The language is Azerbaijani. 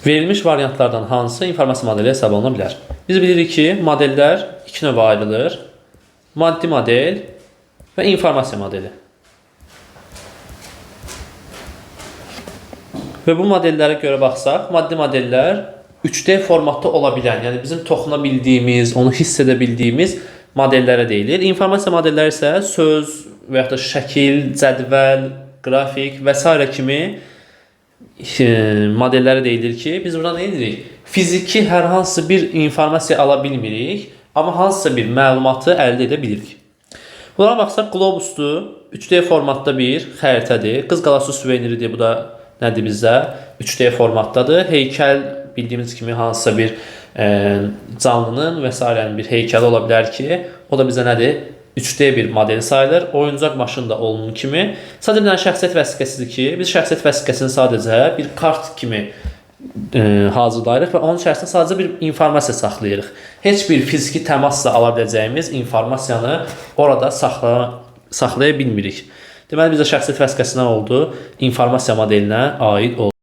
Verilmiş variantlardan hansı informasiya modeli hesab oluna bilər? Biz bilirik ki, modellər iki növə ayrılır. Maddi model və informasiya modeli. Və bu modellərə görə baxsaq, maddi modellər 3D formatda ola bilən, yəni bizim toxuna bildiyimiz, onu hiss edə bildiyimiz modellərə deyilir. İnformasiya modelləri isə söz və yaxud da şəkil, cədvəl, qrafik və s. kimi modellərə deyilir ki, biz burada nə edirik? Fiziki hər hansı bir informasiya ala bilmirik, amma hansısa bir məlumatı əldə edə bilirik. Bunlara baxsaq, qlobusdur, 3D formatda bir xəritədir. Qız qalası suveniridir, bu da nədir bizdə? 3D formatdadır. Heykəl bildiyimiz kimi hansısa bir canlının və s. bir heykəli ola bilər ki, o da bizə nədir? 3D bir model sayılır. Oyuncaq maşında olduğu kimi. Sadəcə bir şəxsiyyət vəsiqəsidir ki, biz şəxsiyyət vəsiqəsini sadəcə bir kart kimi hazırlayırıq və onun içərisində sadəcə bir informasiya saxlayırıq. Heç bir fiziki təmasla ala biləcəyimiz informasiyanı orada saxlaya bilmirik. Deməli, bizə şəxsiyyət vəsiqəsi nə oldu? İnformasiya modelinə aid oldu.